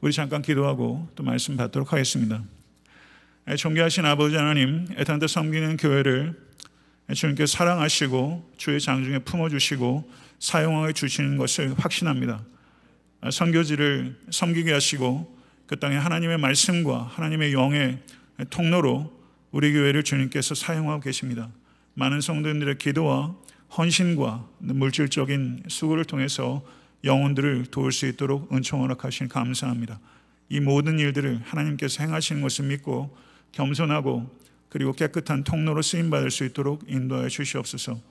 우리 잠깐 기도하고 또 말씀 받도록 하겠습니다. 존귀하신 아버지 하나님, 애타한테 섬기는 교회를 주님께서 사랑하시고 주의 장중에 품어주시고 사용하여 주시는 것을 확신합니다. 선교지를 섬기게 하시고 그 땅에 하나님의 말씀과 하나님의 영의 통로로 우리 교회를 주님께서 사용하고 계십니다. 많은 성도님들의 기도와 헌신과 물질적인 수고를 통해서 영혼들을 도울 수 있도록 은총 허락하시니 감사합니다. 이 모든 일들을 하나님께서 행하시는 것을 믿고 겸손하고 그리고 깨끗한 통로로 쓰임받을 수 있도록 인도하여 주시옵소서.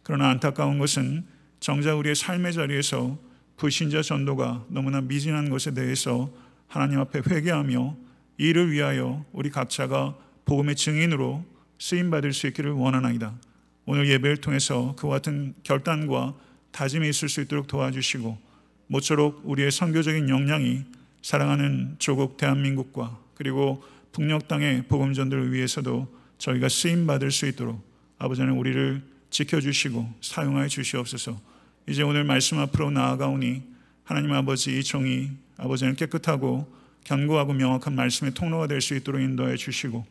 그러나 안타까운 것은 정작 우리의 삶의 자리에서 불신자 전도가 너무나 미진한 것에 대해서 하나님 앞에 회개하며 이를 위하여 우리 각자가 복음의 증인으로 쓰임받을 수 있기를 원하나이다. 오늘 예배를 통해서 그와 같은 결단과 다짐이 있을 수 있도록 도와주시고 모쪼록 우리의 선교적인 역량이 사랑하는 조국 대한민국과 그리고 북녘 땅의 복음 전도를 위해서도 저희가 쓰임받을 수 있도록 아버지 하나님 우리를 지켜주시고 사용하여 주시옵소서. 이제 오늘 말씀 앞으로 나아가오니 하나님 아버지 이 종이 아버지는 깨끗하고 견고하고 명확한 말씀의 통로가 될 수 있도록 인도하여 주시고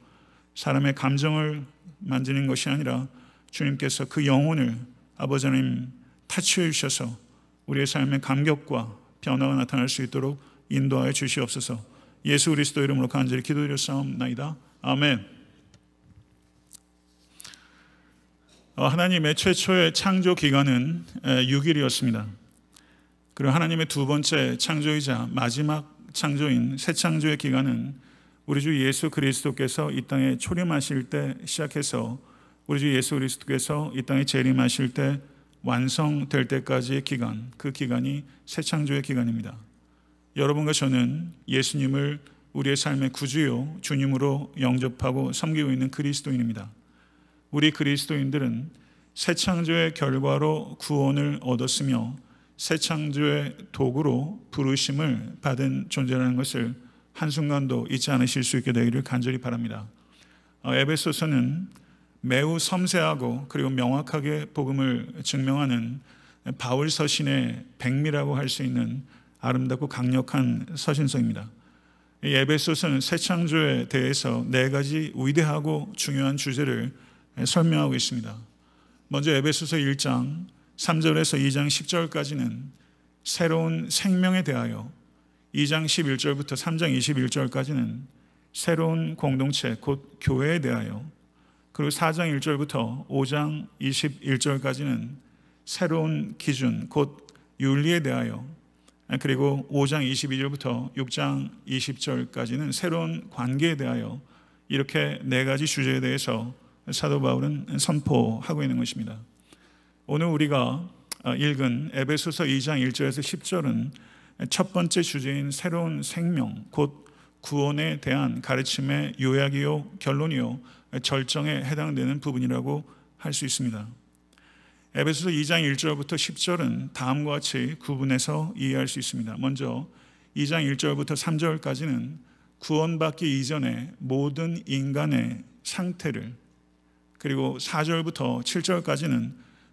사람의 감정을 만지는 것이 아니라 주님께서 그 영혼을 아버지 하나님 타치해 주셔서 우리의 삶의 감격과 변화가 나타날 수 있도록 인도하여 주시옵소서. 예수 그리스도 이름으로 간절히 기도드렸사옵나이다. 아멘. 하나님의 최초의 창조 기간은 6일이었습니다. 그리고 하나님의 두 번째 창조이자 마지막 창조인 새 창조의 기간은 우리 주 예수 그리스도께서 이 땅에 초림하실 때 시작해서 우리 주 예수 그리스도께서 이 땅에 재림하실 때 완성될 때까지의 기간, 그 기간이 새 창조의 기간입니다. 여러분과 저는 예수님을 우리의 삶의 구주요 주님으로 영접하고 섬기고 있는 그리스도인입니다. 우리 그리스도인들은 새 창조의 결과로 구원을 얻었으며 새 창조의 도구로 부르심을 받은 존재라는 것을 한순간도 잊지 않으실 수 있게 되기를 간절히 바랍니다. 에베소서는 매우 섬세하고 그리고 명확하게 복음을 증명하는 바울 서신의 백미라고 할 수 있는 아름답고 강력한 서신서입니다. 이 에베소서는 새 창조에 대해서 4가지 위대하고 중요한 주제를 설명하고 있습니다. 먼저 에베소서 1장 3절에서 2장 10절까지는 새로운 생명에 대하여, 2장 11절부터 3장 21절까지는 새로운 공동체 곧 교회에 대하여, 그리고 4장 1절부터 5장 21절까지는 새로운 기준 곧 윤리에 대하여, 그리고 5장 22절부터 6장 20절까지는 새로운 관계에 대하여, 이렇게 4가지 주제에 대해서 사도 바울은 선포하고 있는 것입니다. 오늘 우리가 읽은 에베소서 2장 1절에서 10절은 첫 번째 주제인 새로운 생명 곧 구원에 대한 가르침의 요약이요 결론이요 절정에 해당되는 부분이라고 할 수 있습니다. 에베소서 2장 1절부터 10절은 다음과 같이 구분해서 이해할 수 있습니다. 먼저 2장 1절부터 3절까지는 구원받기 이전의 모든 인간의 상태를, 그리고 4절부터 7절까지는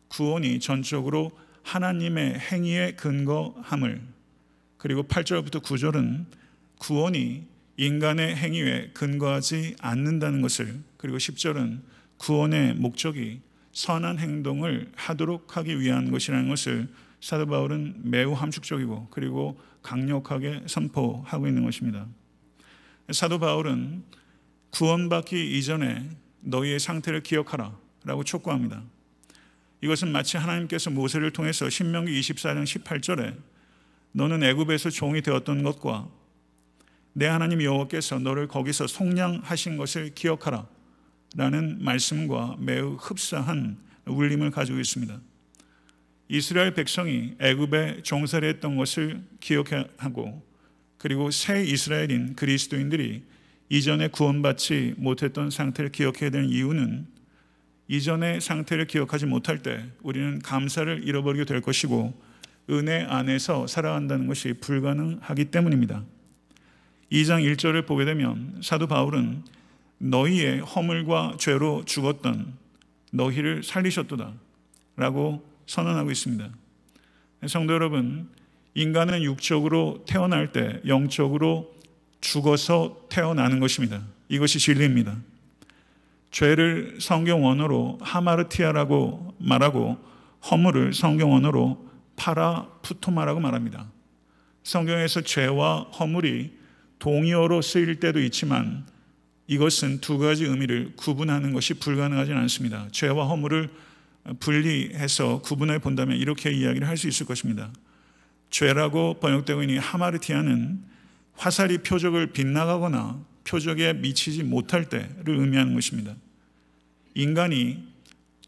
구원이 전적으로 하나님의 행위에 근거함을, 그리고 8절부터 9절은 구원이 인간의 행위에 근거하지 않는다는 것을, 그리고 10절은 구원의 목적이 선한 행동을 하도록 하기 위한 것이라는 것을 사도 바울은 매우 함축적이고 그리고 강력하게 선포하고 있는 것입니다. 사도 바울은 구원받기 이전에 너희의 상태를 기억하라 라고 촉구합니다. 이것은 마치 하나님께서 모세를 통해서 신명기 24장 18절에 너는 애굽에서 종이 되었던 것과 내 하나님 여호와께서 너를 거기서 속량하신 것을 기억하라 라는 말씀과 매우 흡사한 울림을 가지고 있습니다. 이스라엘 백성이 애굽에 종살이했던 것을 기억하고, 그리고 새 이스라엘인 그리스도인들이 이전에 구원받지 못했던 상태를 기억해야 되는 이유는 이전의 상태를 기억하지 못할 때 우리는 감사를 잃어버리게 될 것이고 은혜 안에서 살아간다는 것이 불가능하기 때문입니다. 2장 1절을 보게 되면 사도 바울은 너희의 허물과 죄로 죽었던 너희를 살리셨도다 라고 선언하고 있습니다. 성도 여러분, 인간은 육적으로 태어날 때 영적으로 죽어서 태어나는 것입니다. 이것이 진리입니다. 죄를 성경 원어로 하마르티아라고 말하고 허물을 성경 원어로 파라푸토마라고 말합니다. 성경에서 죄와 허물이 동의어로 쓰일 때도 있지만 이것은 두 가지 의미를 구분하는 것이 불가능하지는 않습니다. 죄와 허물을 분리해서 구분해 본다면 이렇게 이야기를 할 수 있을 것입니다. 죄라고 번역되고 있는 하마르티아는 화살이 표적을 빗나가거나 표적에 미치지 못할 때를 의미하는 것입니다. 인간이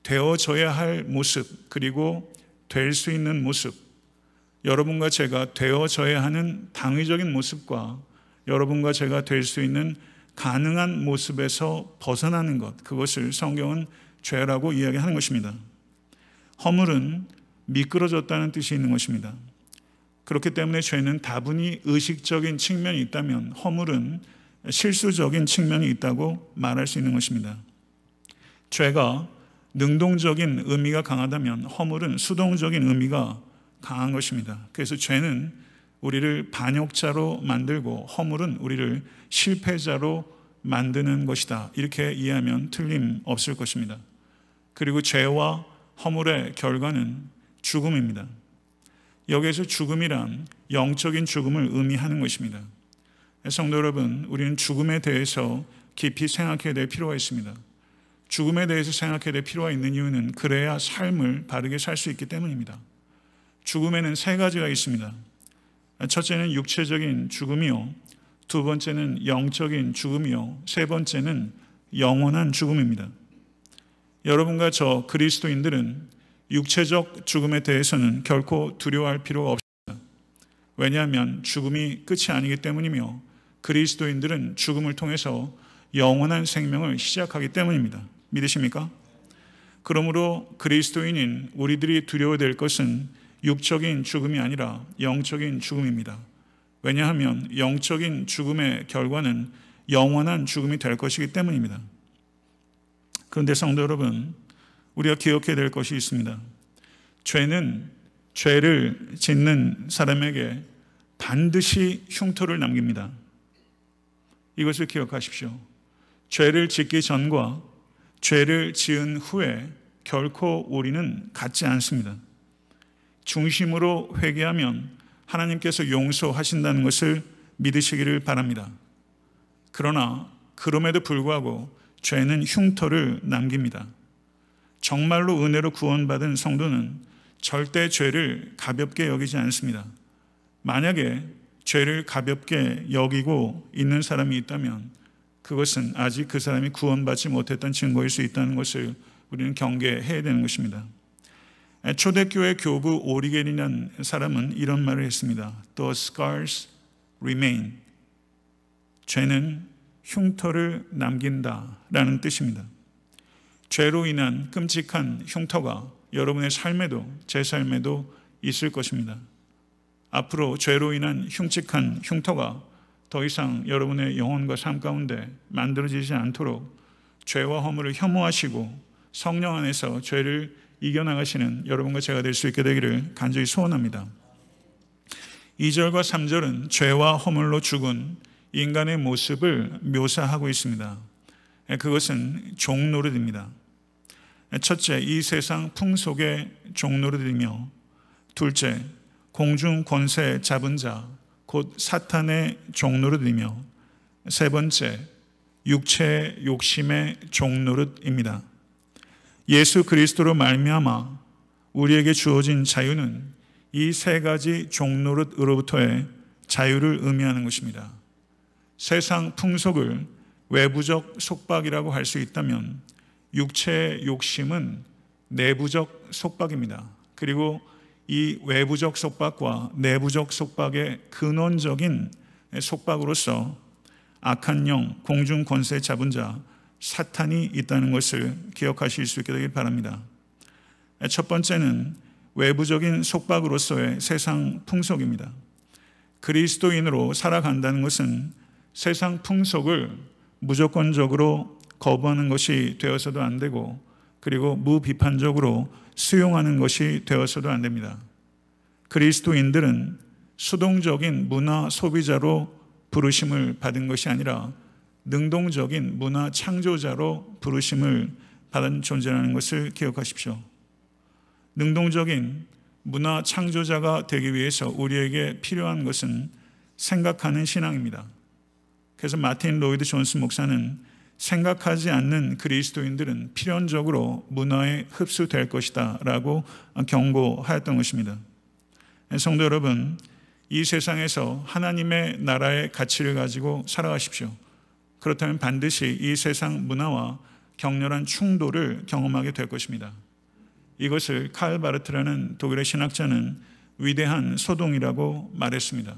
되어져야 할 모습, 그리고 될 수 있는 모습, 여러분과 제가 되어져야 하는 당위적인 모습과 여러분과 제가 될 수 있는 가능한 모습에서 벗어나는 것, 그것을 성경은 죄라고 이야기하는 것입니다. 허물은 미끄러졌다는 뜻이 있는 것입니다. 그렇기 때문에 죄는 다분히 의식적인 측면이 있다면 허물은 실수적인 측면이 있다고 말할 수 있는 것입니다. 죄가 능동적인 의미가 강하다면 허물은 수동적인 의미가 강한 것입니다. 그래서 죄는 우리를 반역자로 만들고 허물은 우리를 실패자로 만드는 것이다. 이렇게 이해하면 틀림없을 것입니다. 그리고 죄와 허물의 결과는 죽음입니다. 여기에서 죽음이란 영적인 죽음을 의미하는 것입니다. 성도 여러분, 우리는 죽음에 대해서 깊이 생각해야 될 필요가 있습니다. 죽음에 대해서 생각해야 될 필요가 있는 이유는 그래야 삶을 바르게 살 수 있기 때문입니다. 죽음에는 세 가지가 있습니다. 첫째는 육체적인 죽음이요, 두 번째는 영적인 죽음이요, 세 번째는 영원한 죽음입니다. 여러분과 저 그리스도인들은 육체적 죽음에 대해서는 결코 두려워할 필요가 없습니다. 왜냐하면 죽음이 끝이 아니기 때문이며 그리스도인들은 죽음을 통해서 영원한 생명을 시작하기 때문입니다. 믿으십니까? 그러므로 그리스도인인 우리들이 두려워야 될 것은 육적인 죽음이 아니라 영적인 죽음입니다. 왜냐하면 영적인 죽음의 결과는 영원한 죽음이 될 것이기 때문입니다. 그런데 성도 여러분, 우리가 기억해야 될 것이 있습니다. 죄는 죄를 짓는 사람에게 반드시 흉터를 남깁니다. 이것을 기억하십시오. 죄를 짓기 전과 죄를 지은 후에 결코 우리는 같지 않습니다. 중심으로 회개하면 하나님께서 용서하신다는 것을 믿으시기를 바랍니다. 그러나 그럼에도 불구하고 죄는 흉터를 남깁니다. 정말로 은혜로 구원받은 성도는 절대 죄를 가볍게 여기지 않습니다. 만약에 죄를 가볍게 여기고 있는 사람이 있다면 그것은 아직 그 사람이 구원받지 못했던 증거일 수 있다는 것을 우리는 경계해야 되는 것입니다. 초대교회 교부 오리겐이라는 사람은 이런 말을 했습니다. The scars remain. 죄는 흉터를 남긴다라는 뜻입니다. 죄로 인한 끔찍한 흉터가 여러분의 삶에도 제 삶에도 있을 것입니다. 앞으로 죄로 인한 흉측한 흉터가 더 이상 여러분의 영혼과 삶 가운데 만들어지지 않도록 죄와 허물을 혐오하시고 성령 안에서 죄를 이겨나가시는 여러분과 제가 될 수 있게 되기를 간절히 소원합니다. 2절과 3절은 죄와 허물로 죽은 인간의 모습을 묘사하고 있습니다. 그것은 종노릇입니다. 첫째, 이 세상 풍속의 종노릇이며, 둘째, 공중 권세 잡은 자, 곧 사탄의 종노릇이며, 세 번째, 육체의 욕심의 종노릇입니다. 예수 그리스도로 말미암아 우리에게 주어진 자유는 이 세 가지 종노릇으로부터의 자유를 의미하는 것입니다. 세상 풍속을 외부적 속박이라고 할 수 있다면 육체의 욕심은 내부적 속박입니다. 그리고 이 외부적 속박과 내부적 속박의 근원적인 속박으로서 악한 영, 공중 권세 잡은 자, 사탄이 있다는 것을 기억하실 수 있게 되길 바랍니다. 첫 번째는 외부적인 속박으로서의 세상 풍속입니다. 그리스도인으로 살아간다는 것은 세상 풍속을 무조건적으로 거부하는 것이 되어서도 안 되고, 그리고 무비판적으로 수용하는 것이 되어서도 안 됩니다. 그리스도인들은 수동적인 문화 소비자로 부르심을 받은 것이 아니라 능동적인 문화 창조자로 부르심을 받은 존재라는 것을 기억하십시오. 능동적인 문화 창조자가 되기 위해서 우리에게 필요한 것은 생각하는 신앙입니다. 그래서 마틴 로이드 존스 목사는 생각하지 않는 그리스도인들은 필연적으로 문화에 흡수될 것이다 라고 경고하였던 것입니다. 성도 여러분, 이 세상에서 하나님의 나라의 가치를 가지고 살아가십시오. 그렇다면 반드시 이 세상 문화와 격렬한 충돌을 경험하게 될 것입니다. 이것을 칼 바르트라는 독일의 신학자는 위대한 소동이라고 말했습니다.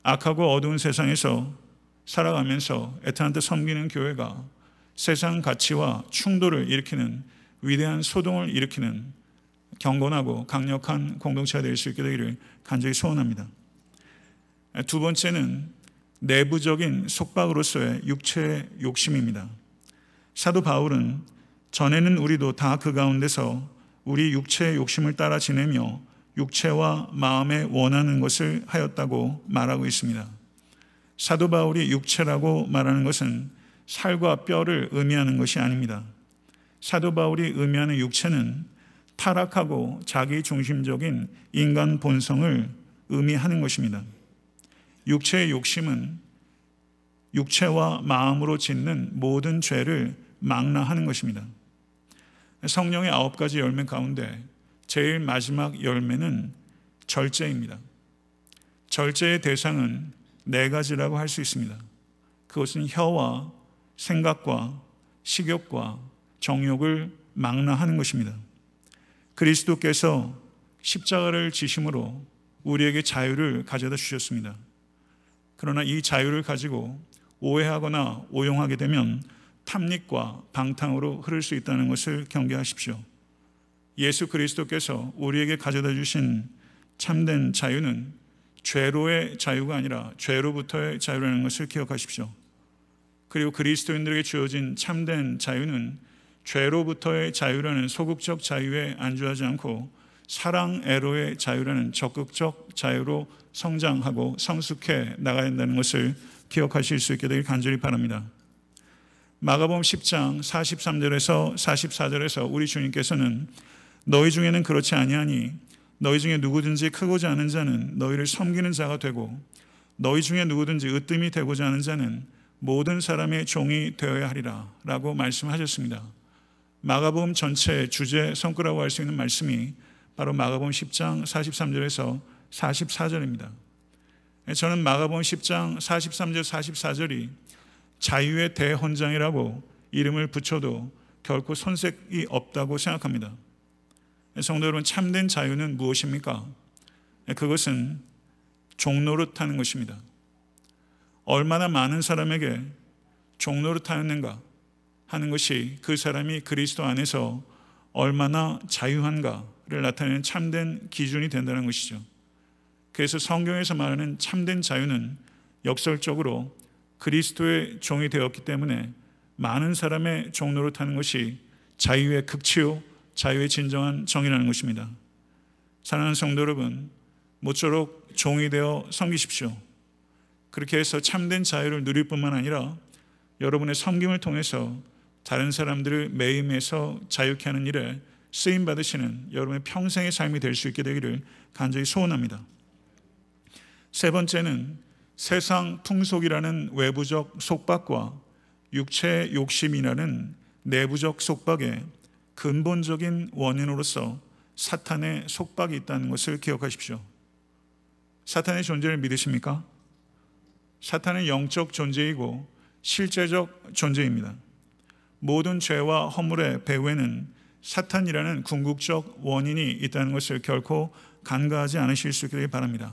악하고 어두운 세상에서 살아가면서 애타한테 섬기는 교회가 세상 가치와 충돌을 일으키는 위대한 소동을 일으키는 경건하고 강력한 공동체가 될 수 있게 되기를 간절히 소원합니다. 두 번째는 내부적인 속박으로서의 육체의 욕심입니다. 사도 바울은 전에는 우리도 다 그 가운데서 우리 육체의 욕심을 따라 지내며 육체와 마음에 원하는 것을 하였다고 말하고 있습니다. 사도 바울이 육체라고 말하는 것은 살과 뼈를 의미하는 것이 아닙니다. 사도 바울이 의미하는 육체는 타락하고 자기 중심적인 인간 본성을 의미하는 것입니다. 육체의 욕심은 육체와 마음으로 짓는 모든 죄를 망라하는 것입니다. 성령의 9가지 열매 가운데 제일 마지막 열매는 절제입니다. 절제의 대상은 4가지라고 할 수 있습니다. 그것은 혀와 생각과 식욕과 정욕을 망라하는 것입니다. 그리스도께서 십자가를 지심으로 우리에게 자유를 가져다 주셨습니다. 그러나 이 자유를 가지고 오해하거나 오용하게 되면 탐닉과 방탕으로 흐를 수 있다는 것을 경계하십시오. 예수 그리스도께서 우리에게 가져다 주신 참된 자유는 죄로의 자유가 아니라 죄로부터의 자유라는 것을 기억하십시오. 그리고 그리스도인들에게 주어진 참된 자유는 죄로부터의 자유라는 소극적 자유에 안주하지 않고 사랑 애로의 자유라는 적극적 자유로 성장하고 성숙해 나가야 한다는 것을 기억하실 수 있게 되길 간절히 바랍니다. 마가복음 10장 43절에서 44절에서 우리 주님께서는 너희 중에는 그렇지 아니하니 너희 중에 누구든지 크고자 하는 자는 너희를 섬기는 자가 되고 너희 중에 누구든지 으뜸이 되고자 하는 자는 모든 사람의 종이 되어야 하리라 라고 말씀하셨습니다. 마가복음 전체의 주제 성구라고 할 수 있는 말씀이 바로 마가복음 10장 43절에서 44절입니다. 저는 마가복음 10장 43절 44절이 자유의 대헌장이라고 이름을 붙여도 결코 손색이 없다고 생각합니다. 성도 여러분, 참된 자유는 무엇입니까? 그것은 종노릇하는 것입니다. 얼마나 많은 사람에게 종노릇하였는가 하는 것이 그 사람이 그리스도 안에서 얼마나 자유한가를 나타내는 참된 기준이 된다는 것이죠. 그래서 성경에서 말하는 참된 자유는 역설적으로 그리스도의 종이 되었기 때문에 많은 사람의 종노릇하는 것이 자유의 극치요 자유의 진정한 정의라는 것입니다. 사랑하는 성도 여러분, 모쪼록 종이 되어 섬기십시오. 그렇게 해서 참된 자유를 누릴 뿐만 아니라 여러분의 섬김을 통해서 다른 사람들을 매임에서 자유케 하는 일에 쓰임 받으시는 여러분의 평생의 삶이 될 수 있게 되기를 간절히 소원합니다. 세 번째는 세상 풍속이라는 외부적 속박과 육체 욕심이라는 내부적 속박의 근본적인 원인으로서 사탄의 속박이 있다는 것을 기억하십시오. 사탄의 존재를 믿으십니까? 사탄은 영적 존재이고 실제적 존재입니다. 모든 죄와 허물의 배후에는 사탄이라는 궁극적 원인이 있다는 것을 결코 간과하지 않으실 수 있기를 바랍니다.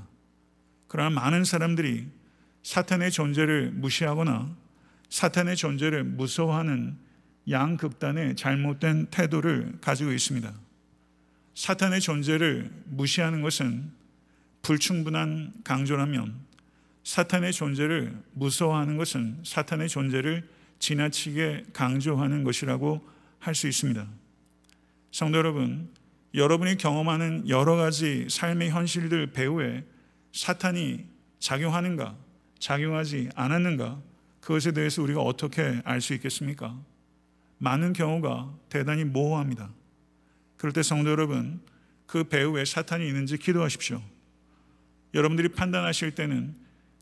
그러나 많은 사람들이 사탄의 존재를 무시하거나 사탄의 존재를 무서워하는 양극단의 잘못된 태도를 가지고 있습니다. 사탄의 존재를 무시하는 것은 불충분한 강조라면 사탄의 존재를 무서워하는 것은 사탄의 존재를 지나치게 강조하는 것이라고 할 수 있습니다. 성도 여러분, 여러분이 경험하는 여러 가지 삶의 현실들 배후에 사탄이 작용하는가, 작용하지 않았는가, 그것에 대해서 우리가 어떻게 알 수 있겠습니까? 많은 경우가 대단히 모호합니다. 그럴 때 성도 여러분, 그 배후에 사탄이 있는지 기도하십시오. 여러분들이 판단하실 때는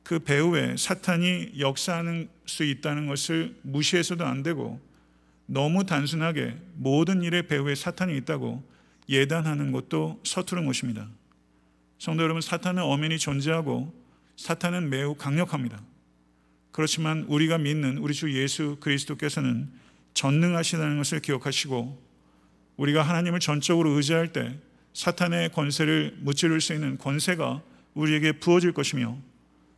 그 배후에 사탄이 역사하는 수 있다는 것을 무시해서도 안 되고, 너무 단순하게 모든 일의 배후에 사탄이 있다고 예단하는 것도 서투른 것입니다. 성도 여러분, 사탄은 엄연히 존재하고 사탄은 매우 강력합니다. 그렇지만 우리가 믿는 우리 주 예수 그리스도께서는 전능하시다는 것을 기억하시고, 우리가 하나님을 전적으로 의지할 때 사탄의 권세를 무찌를 수 있는 권세가 우리에게 부어질 것이며,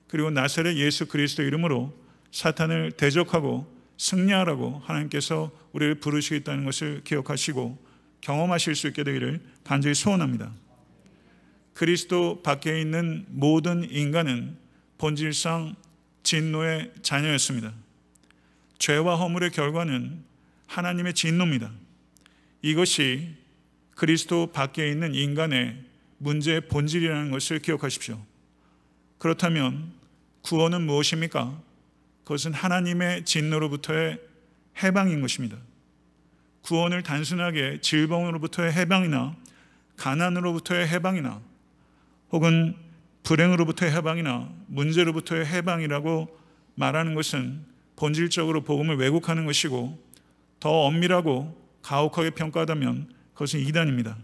그리고 나사렛 예수 그리스도 이름으로 사탄을 대적하고 승리하라고 하나님께서 우리를 부르시겠다는 것을 기억하시고 경험하실 수 있게 되기를 간절히 소원합니다. 그리스도 밖에 있는 모든 인간은 본질상 진노의 자녀였습니다. 죄와 허물의 결과는 하나님의 진노입니다. 이것이 그리스도 밖에 있는 인간의 문제의 본질이라는 것을 기억하십시오. 그렇다면 구원은 무엇입니까? 그것은 하나님의 진노로부터의 해방인 것입니다. 구원을 단순하게 질병으로부터의 해방이나 가난으로부터의 해방이나 혹은 불행으로부터의 해방이나 문제로부터의 해방이라고 말하는 것은 본질적으로 복음을 왜곡하는 것이고, 더 엄밀하고 가혹하게 평가하다면 그것은 이단입니다.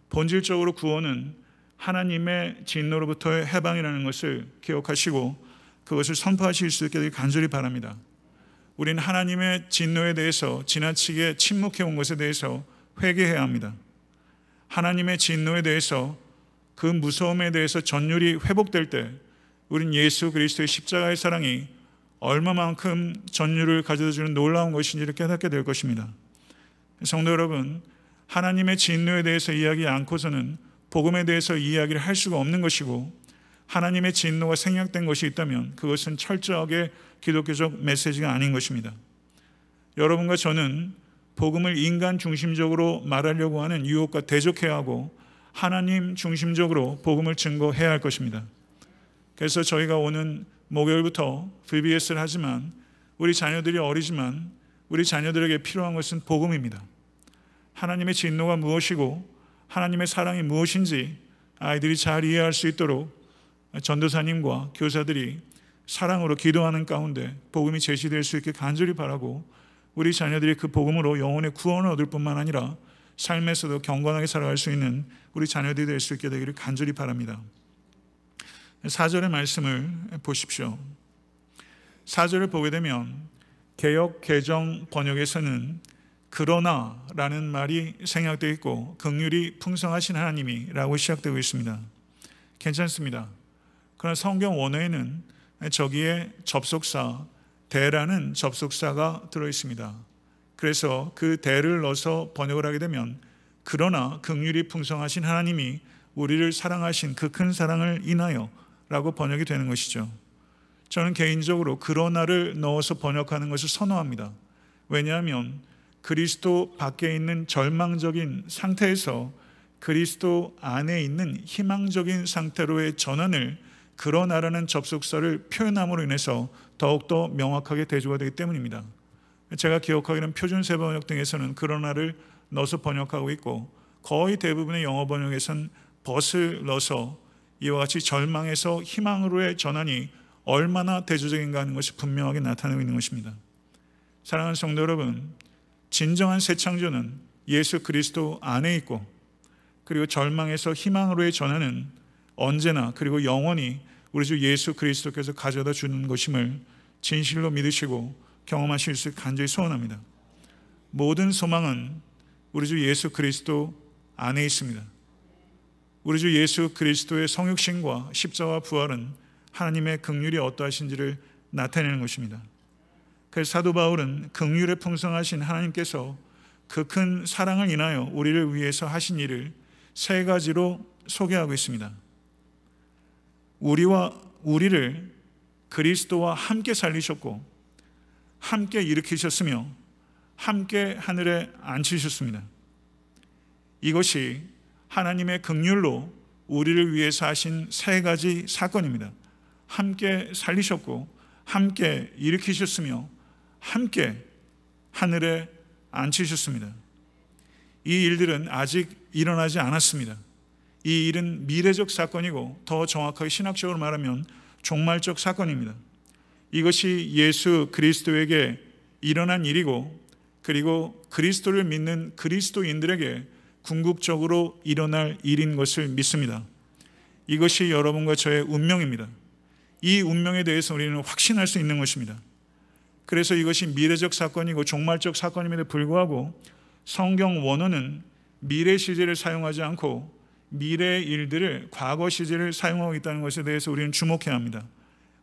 본질적으로 구원은 하나님의 진노로부터의 해방이라는 것을 기억하시고 그것을 선포하실 수 있게 되길 간절히 바랍니다. 우리는 하나님의 진노에 대해서 지나치게 침묵해온 것에 대해서 회개해야 합니다. 하나님의 진노에 대해서, 그 무서움에 대해서 전율이 회복될 때 우린 예수 그리스도의 십자가의 사랑이 얼마만큼 전율을 가져다주는 놀라운 것인지를 깨닫게 될 것입니다. 성도 여러분, 하나님의 진노에 대해서 이야기 않고서는 복음에 대해서 이야기를 할 수가 없는 것이고, 하나님의 진노가 생략된 것이 있다면 그것은 철저하게 기독교적 메시지가 아닌 것입니다. 여러분과 저는 복음을 인간 중심적으로 말하려고 하는 유혹과 대적해야 하고 하나님 중심적으로 복음을 증거해야 할 것입니다. 그래서 저희가 오는 목요일부터 VBS를 하지만 우리 자녀들이 어리지만 우리 자녀들에게 필요한 것은 복음입니다. 하나님의 진노가 무엇이고 하나님의 사랑이 무엇인지 아이들이 잘 이해할 수 있도록 전도사님과 교사들이 사랑으로 기도하는 가운데 복음이 제시될 수 있게 간절히 바라고, 우리 자녀들이 그 복음으로 영혼의 구원을 얻을 뿐만 아니라 삶에서도 경건하게 살아갈 수 있는 우리 자녀들이 될 수 있게 되기를 간절히 바랍니다. 4절의 말씀을 보십시오. 4절을 보게 되면 개역 개정 번역에서는 그러나라는 말이 생략되어 있고 긍휼이 풍성하신 하나님이라고 시작되고 있습니다. 괜찮습니다. 그러나 성경 원어에는 저기에 접속사 대라는 접속사가 들어 있습니다. 그래서 그 대를 넣어서 번역을 하게 되면 그러나 긍휼이 풍성하신 하나님이 우리를 사랑하신 그 큰 사랑을 인하여 라고 번역이 되는 것이죠. 저는 개인적으로 그러나를 넣어서 번역하는 것을 선호합니다. 왜냐하면 그리스도 밖에 있는 절망적인 상태에서 그리스도 안에 있는 희망적인 상태로의 전환을 그러나라는 접속사를 표현함으로 인해서 더욱더 명확하게 대조가 되기 때문입니다. 제가 기억하기로는 표준세 번역 등에서는 그러나를 넣어서 번역하고 있고, 거의 대부분의 영어 번역에서는 벗을 넣어서 이와 같이 절망에서 희망으로의 전환이 얼마나 대조적인가 하는 것이 분명하게 나타나고 있는 것입니다. 사랑하는 성도 여러분, 진정한 새 창조는 예수 그리스도 안에 있고, 그리고 절망에서 희망으로의 전환은 언제나 그리고 영원히 우리 주 예수 그리스도께서 가져다 주는 것임을 진실로 믿으시고 경험하실 수 간절히 소원합니다. 모든 소망은 우리 주 예수 그리스도 안에 있습니다. 우리 주 예수 그리스도의 성육신과 십자가 부활은 하나님의 긍휼이 어떠하신지를 나타내는 것입니다. 그래서 사도 바울은 긍휼에 풍성하신 하나님께서 그 큰 사랑을 인하여 우리를 위해서 하신 일을 세 가지로 소개하고 있습니다. 우리를 그리스도와 함께 살리셨고, 함께 일으키셨으며, 함께 하늘에 앉히셨습니다. 이것이 하나님의 긍휼로 우리를 위해서 하신 세 가지 사건입니다. 함께 살리셨고 함께 일으키셨으며 함께 하늘에 앉히셨습니다. 이 일들은 아직 일어나지 않았습니다. 이 일은 미래적 사건이고 더 정확하게 신학적으로 말하면 종말적 사건입니다. 이것이 예수 그리스도에게 일어난 일이고 그리고 그리스도를 믿는 그리스도인들에게 궁극적으로 일어날 일인 것을 믿습니다. 이것이 여러분과 저의 운명입니다. 이 운명에 대해서 우리는 확신할 수 있는 것입니다. 그래서 이것이 미래적 사건이고 종말적 사건임에도 불구하고 성경 원어는 미래 시제를 사용하지 않고 미래의 일들을 과거 시제를 사용하고 있다는 것에 대해서 우리는 주목해야 합니다.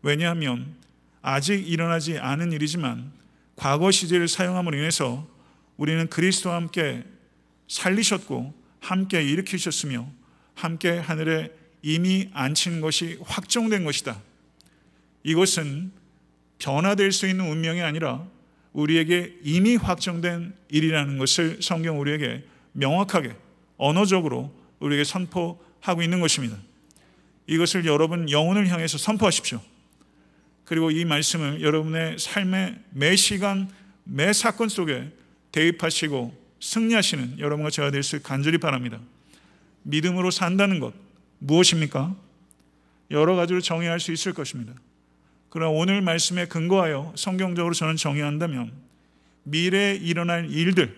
왜냐하면 아직 일어나지 않은 일이지만 과거 시제를 사용함으로 인해서 우리는 그리스도와 함께 살리셨고 함께 일으키셨으며 함께 하늘에 이미 앉힌 것이 확정된 것이다. 이것은 변화될 수 있는 운명이 아니라 우리에게 이미 확정된 일이라는 것을 성경 우리에게 명확하게 언어적으로 우리에게 선포하고 있는 것입니다. 이것을 여러분 영혼을 향해서 선포하십시오. 그리고 이 말씀을 여러분의 삶의 매 시간 매 사건 속에 대입하시고 승리하시는 여러분과 제가 될 수 간절히 바랍니다. 믿음으로 산다는 것 무엇입니까? 여러 가지로 정의할 수 있을 것입니다. 그러나 오늘 말씀에 근거하여 성경적으로 저는 정의한다면 미래에 일어날 일들,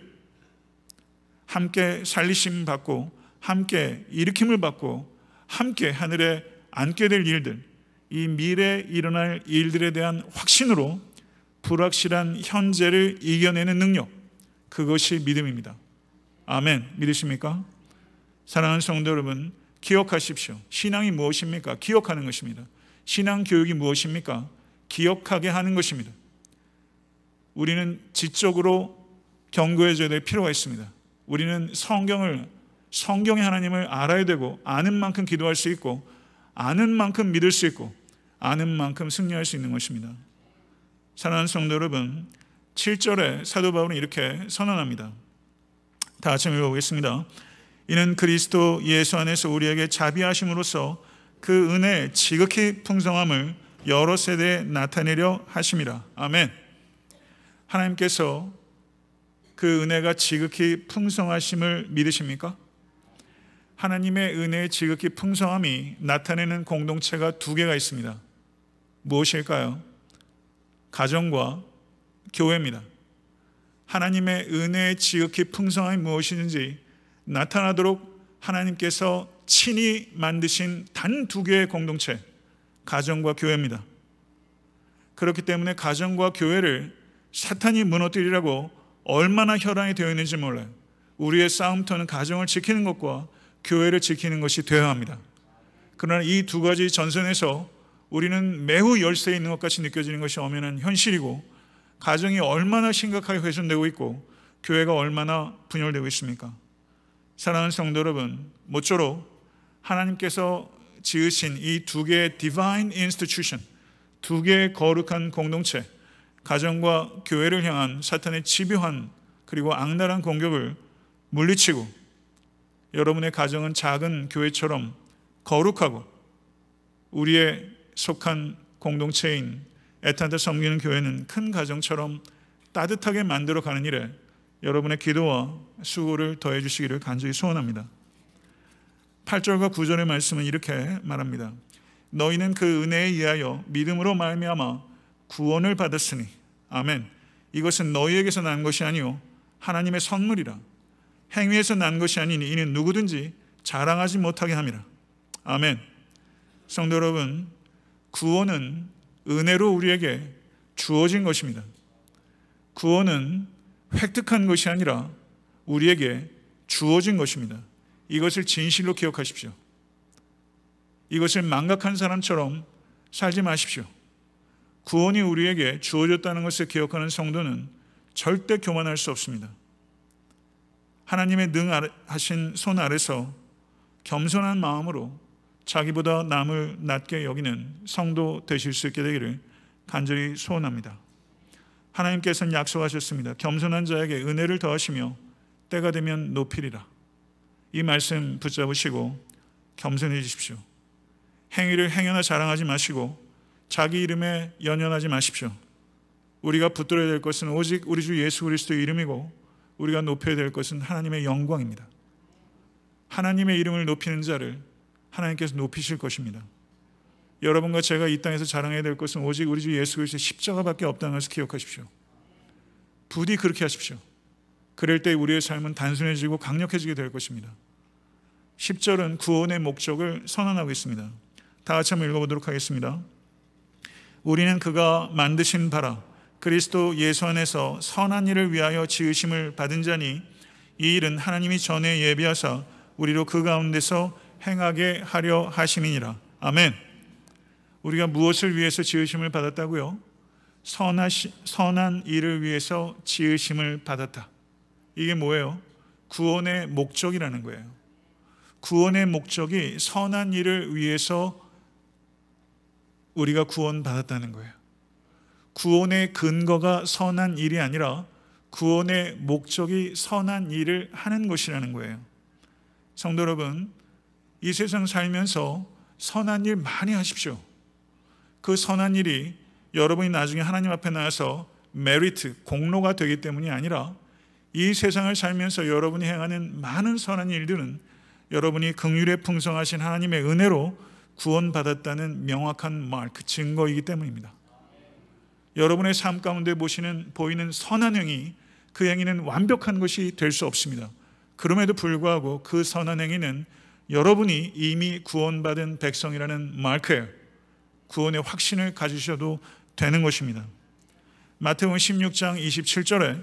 함께 살리심 받고 함께 일으킴을 받고 함께 하늘에 앉게 될 일들, 이 미래에 일어날 일들에 대한 확신으로 불확실한 현재를 이겨내는 능력, 그것이 믿음입니다. 아멘. 믿으십니까? 사랑하는 성도 여러분, 기억하십시오. 신앙이 무엇입니까? 기억하는 것입니다. 신앙 교육이 무엇입니까? 기억하게 하는 것입니다. 우리는 지적으로 경고해줘야 될 필요가 있습니다. 우리는 성경의 하나님을 알아야 되고 아는 만큼 기도할 수 있고 아는 만큼 믿을 수 있고 아는 만큼 승리할 수 있는 것입니다. 사랑하는 성도 여러분, 7절에 사도 바울은 이렇게 선언합니다. 다 같이 읽어보겠습니다. 이는 그리스도 예수 안에서 우리에게 자비하심으로써 그 은혜의 지극히 풍성함을 여러 세대에 나타내려 하심이라. 아멘. 하나님께서 그 은혜가 지극히 풍성하심을 믿으십니까? 하나님의 은혜의 지극히 풍성함이 나타내는 공동체가 두 개가 있습니다. 무엇일까요? 가정과 교회입니다. 하나님의 은혜의 지극히 풍성함이 무엇이든지 나타나도록 하나님께서 친히 만드신 단 두 개의 공동체, 가정과 교회입니다. 그렇기 때문에 가정과 교회를 사탄이 무너뜨리라고 얼마나 혈안이 되어 있는지 몰라요. 우리의 싸움터는 가정을 지키는 것과 교회를 지키는 것이 되어야 합니다. 그러나 이 두 가지 전선에서 우리는 매우 열세에 있는 것 같이 느껴지는 것이 엄연한 현실이고, 가정이 얼마나 심각하게 훼손되고 있고 교회가 얼마나 분열되고 있습니까? 사랑하는 성도 여러분, 모쪼록 하나님께서 지으신 이 두 개의 divine institution, 두 개의 거룩한 공동체, 가정과 교회를 향한 사탄의 집요한 그리고 악랄한 공격을 물리치고 여러분의 가정은 작은 교회처럼 거룩하고 우리의 속한 공동체인 애타게 섬기는 교회는 큰 가정처럼 따뜻하게 만들어가는 일에 여러분의 기도와 수고를 더해 주시기를 간절히 소원합니다. 8절과 9절의 말씀은 이렇게 말합니다. 너희는 그 은혜에 의하여 믿음으로 말미암아 구원을 받았으니. 아멘. 이것은 너희에게서 난 것이 아니요 하나님의 선물이라. 행위에서 난 것이 아니니 이는 누구든지 자랑하지 못하게 함이라. 아멘. 성도 여러분, 구원은 은혜로 우리에게 주어진 것입니다. 구원은 획득한 것이 아니라 우리에게 주어진 것입니다. 이것을 진실로 기억하십시오. 이것을 망각한 사람처럼 살지 마십시오. 구원이 우리에게 주어졌다는 것을 기억하는 성도는 절대 교만할 수 없습니다. 하나님의 능하신 손 아래서 겸손한 마음으로 자기보다 남을 낮게 여기는 성도 되실 수 있게 되기를 간절히 소원합니다. 하나님께서는 약속하셨습니다. 겸손한 자에게 은혜를 더하시며 때가 되면 높이리라. 이 말씀 붙잡으시고 겸손해지십시오. 행위를 행여나 자랑하지 마시고 자기 이름에 연연하지 마십시오. 우리가 붙들어야 될 것은 오직 우리 주 예수 그리스도의 이름이고 우리가 높여야 될 것은 하나님의 영광입니다. 하나님의 이름을 높이는 자를 하나님께서 높이실 것입니다. 여러분과 제가 이 땅에서 자랑해야 될 것은 오직 우리 주 예수 그리스도의 십자가밖에 없다는 것을 기억하십시오. 부디 그렇게 하십시오. 그럴 때 우리의 삶은 단순해지고 강력해지게 될 것입니다. 10절은 구원의 목적을 선언하고 있습니다. 다 같이 한번 읽어보도록 하겠습니다. 우리는 그가 만드신 바라 그리스도 예수 안에서 선한 일을 위하여 지으심을 받은 자니 이 일은 하나님이 전에 예비하사 우리로 그 가운데서 행하게 하려 하심이니라. 아멘. 우리가 무엇을 위해서 지으심을 받았다고요? 선한 일을 위해서 지으심을 받았다. 이게 뭐예요? 구원의 목적이라는 거예요. 구원의 목적이 선한 일을 위해서 우리가 구원받았다는 거예요. 구원의 근거가 선한 일이 아니라 구원의 목적이 선한 일을 하는 것이라는 거예요. 성도 여러분, 이 세상 살면서 선한 일 많이 하십시오. 그 선한 일이 여러분이 나중에 하나님 앞에 나와서 메리트, 공로가 되기 때문이 아니라 이 세상을 살면서 여러분이 행하는 많은 선한 일들은 여러분이 긍휼에 풍성하신 하나님의 은혜로 구원받았다는 명확한 마크, 증거이기 때문입니다. 여러분의 삶 가운데 보이는 선한 행위, 그 행위는 완벽한 것이 될 수 없습니다. 그럼에도 불구하고 그 선한 행위는 여러분이 이미 구원받은 백성이라는 마크예요. 구원의 확신을 가지셔도 되는 것입니다. 마태복음 16장 27절에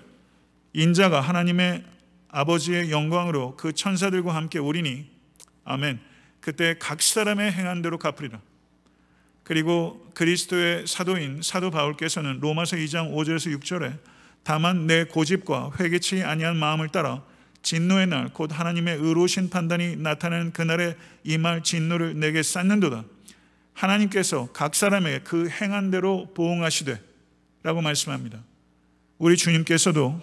인자가 하나님의 아버지의 영광으로 그 천사들과 함께 오리니 아멘. 그때 각 사람의 행한 대로 갚으리라. 그리고 그리스도의 사도인 사도 바울께서는 로마서 2장 5절에서 6절에 다만 내 고집과 회개치 아니한 마음을 따라 진노의 날 곧 하나님의 의로우신 판단이 나타나는 그날에 임할 진노를 내게 쌓는도다. 하나님께서 각 사람에게 그 행한 대로 보응하시되 라고 말씀합니다. 우리 주님께서도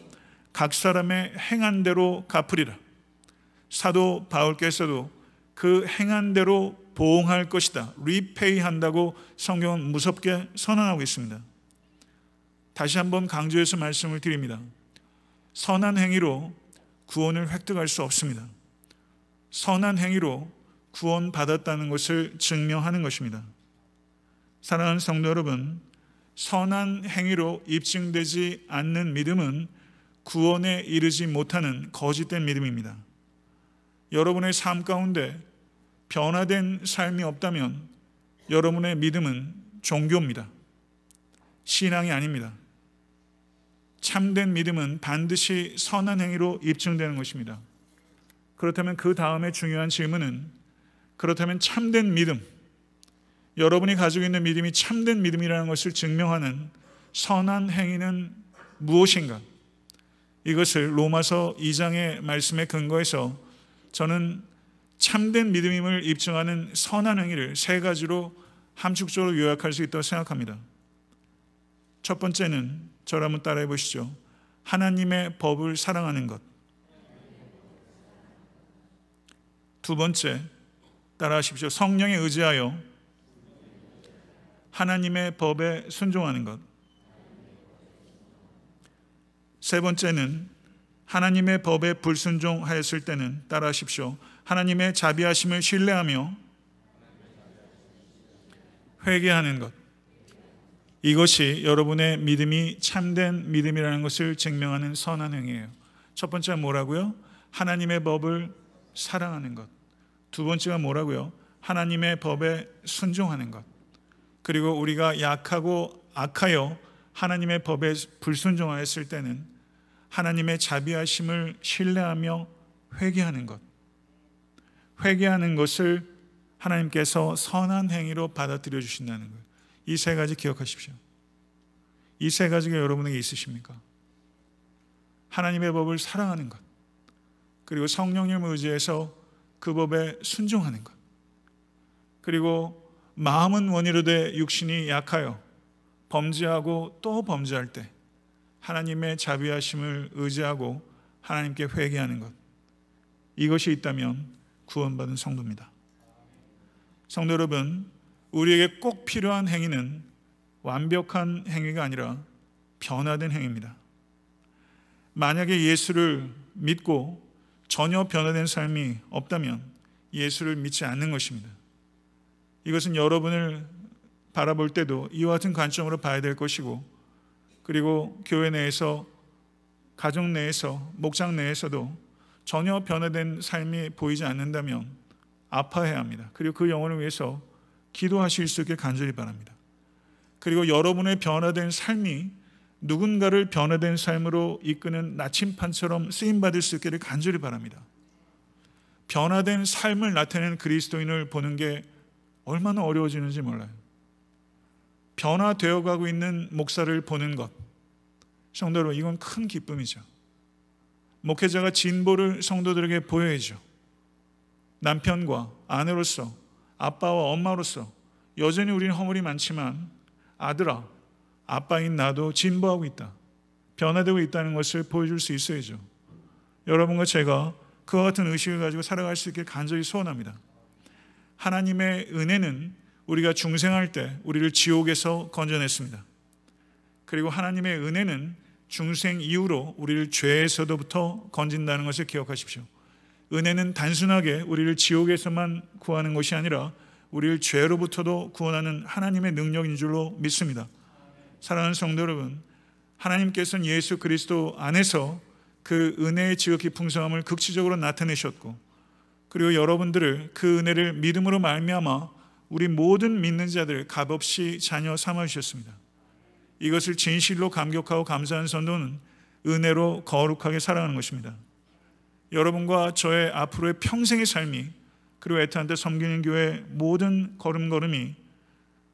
각 사람의 행한 대로 갚으리라. 사도 바울께서도 그 행한 대로 보응할 것이다, 리페이 한다고 성경은 무섭게 선언하고 있습니다. 다시 한번 강조해서 말씀을 드립니다. 선한 행위로 구원을 획득할 수 없습니다. 선한 행위로 구원받았다는 것을 증명하는 것입니다. 사랑하는 성도 여러분, 선한 행위로 입증되지 않는 믿음은 구원에 이르지 못하는 거짓된 믿음입니다. 여러분의 삶 가운데 변화된 삶이 없다면 여러분의 믿음은 종교입니다. 신앙이 아닙니다. 참된 믿음은 반드시 선한 행위로 입증되는 것입니다. 그렇다면 그 다음에 중요한 질문은, 그렇다면 참된 믿음, 여러분이 가지고 있는 믿음이 참된 믿음이라는 것을 증명하는 선한 행위는 무엇인가? 이것을 로마서 2장의 말씀에 근거해서 저는 참된 믿음임을 입증하는 선한 행위를 세 가지로 함축적으로 요약할 수 있다고 생각합니다. 첫 번째는 저를 한번 따라해 보시죠. 하나님의 법을 사랑하는 것. 두 번째, 따라하십시오. 성령에 의지하여 하나님의 법에 순종하는 것. 세 번째는 하나님의 법에 불순종하였을 때는, 따라하십시오, 하나님의 자비하심을 신뢰하며 회개하는 것. 이것이 여러분의 믿음이 참된 믿음이라는 것을 증명하는 선한 행위예요. 첫 번째가 뭐라고요? 하나님의 법을 사랑하는 것. 두 번째가 뭐라고요? 하나님의 법에 순종하는 것. 그리고 우리가 약하고 악하여 하나님의 법에 불순종하였을 때는 하나님의 자비하심을 신뢰하며 회개하는 것. 회개하는 것을 하나님께서 선한 행위로 받아들여 주신다는 거예요. 이 세 가지 기억하십시오. 이 세 가지가 여러분에게 있으십니까? 하나님의 법을 사랑하는 것, 그리고 성령님을 의지해서 그 법에 순종하는 것, 그리고 마음은 원이로되 육신이 약하여 범죄하고 또 범죄할 때 하나님의 자비하심을 의지하고 하나님께 회개하는 것. 이것이 있다면 구원받은 성도입니다. 성도 여러분, 우리에게 꼭 필요한 행위는 완벽한 행위가 아니라 변화된 행위입니다. 만약에 예수를 믿고 전혀 변화된 삶이 없다면 예수를 믿지 않는 것입니다. 이것은 여러분을 바라볼 때도 이와 같은 관점으로 봐야 될 것이고, 그리고 교회 내에서, 가정 내에서, 목장 내에서도 전혀 변화된 삶이 보이지 않는다면 아파해야 합니다. 그리고 그 영혼을 위해서 기도하실 수 있게 간절히 바랍니다. 그리고 여러분의 변화된 삶이 누군가를 변화된 삶으로 이끄는 나침판처럼 쓰임받을 수 있기를 간절히 바랍니다. 변화된 삶을 나타내는 그리스도인을 보는 게 얼마나 어려워지는지 몰라요. 변화되어 가고 있는 목사를 보는 것, 성도 여러분, 이건 큰 기쁨이죠. 목회자가 진보를 성도들에게 보여야죠. 남편과 아내로서, 아빠와 엄마로서 여전히 우리는 허물이 많지만 아들아, 아빠인 나도 진보하고 있다, 변화되고 있다는 것을 보여줄 수 있어야죠. 여러분과 제가 그와 같은 의식을 가지고 살아갈 수 있게 간절히 소원합니다. 하나님의 은혜는 우리가 중생할 때 우리를 지옥에서 건져냈습니다. 그리고 하나님의 은혜는 중생 이후로 우리를 죄에서부터 건진다는 것을 기억하십시오. 은혜는 단순하게 우리를 지옥에서만 구하는 것이 아니라 우리를 죄로부터도 구원하는 하나님의 능력인 줄로 믿습니다. 사랑하는 성도 여러분, 하나님께서는 예수 그리스도 안에서 그 은혜의 지극히 풍성함을 극치적으로 나타내셨고, 그리고 여러분들을 그 은혜를 믿음으로 말미암아 우리 모든 믿는 자들 값없이 자녀 삼아주셨습니다. 이것을 진실로 감격하고 감사하는 성도는 은혜로 거룩하게 살아가는 것입니다. 여러분과 저의 앞으로의 평생의 삶이, 그리고 애타한테 섬기는 교회의 모든 걸음걸음이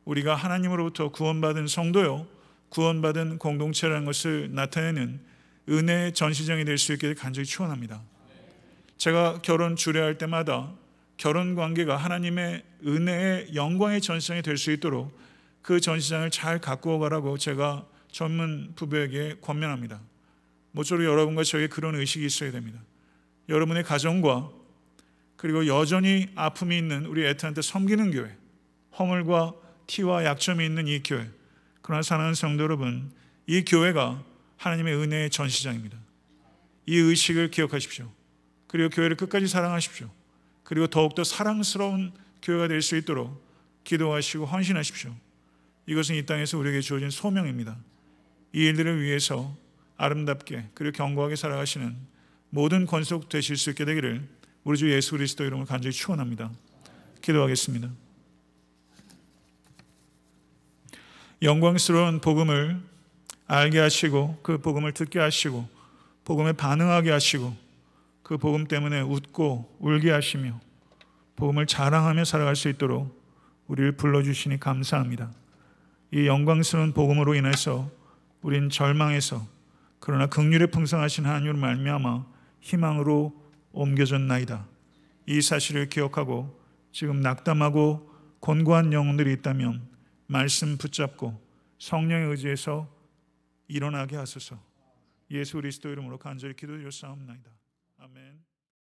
우리가 하나님으로부터 구원받은 성도요, 구원받은 공동체라는 것을 나타내는 은혜의 전시장이 될 수 있게 간절히 축원합니다. 제가 결혼 주례할 때마다 결혼 관계가 하나님의 은혜의 영광의 전시장이 될 수 있도록 그 전시장을 잘 갖고 가라고 제가 전문 부부에게 권면합니다. 모쪼록 여러분과 저에게 그런 의식이 있어야 됩니다. 여러분의 가정과, 그리고 여전히 아픔이 있는 우리 애타한테 섬기는 교회, 허물과 티와 약점이 있는 이 교회, 그러나 사랑하는 성도 여러분, 이 교회가 하나님의 은혜의 전시장입니다. 이 의식을 기억하십시오. 그리고 교회를 끝까지 사랑하십시오. 그리고 더욱더 사랑스러운 교회가 될 수 있도록 기도하시고 헌신하십시오. 이것은 이 땅에서 우리에게 주어진 소명입니다. 이 일들을 위해서 아름답게 그리고 견고하게 살아가시는 모든 권속 되실 수 있게 되기를 우리 주 예수 그리스도 이름으로 간절히 축원합니다. 기도하겠습니다. 영광스러운 복음을 알게 하시고, 그 복음을 듣게 하시고, 복음에 반응하게 하시고, 그 복음 때문에 웃고 울게 하시며 복음을 자랑하며 살아갈 수 있도록 우리를 불러주시니 감사합니다. 이 영광스러운 복음으로 인해서 우린 절망에서, 그러나 긍휼에 풍성하신 하나님으로 말미암아 희망으로 옮겨졌나이다. 이 사실을 기억하고 지금 낙담하고 곤고한 영혼들이 있다면 말씀 붙잡고 성령의 의지에서 일어나게 하소서. 예수 그리스도 이름으로 간절히 기도드렸사옵나이다. 아멘.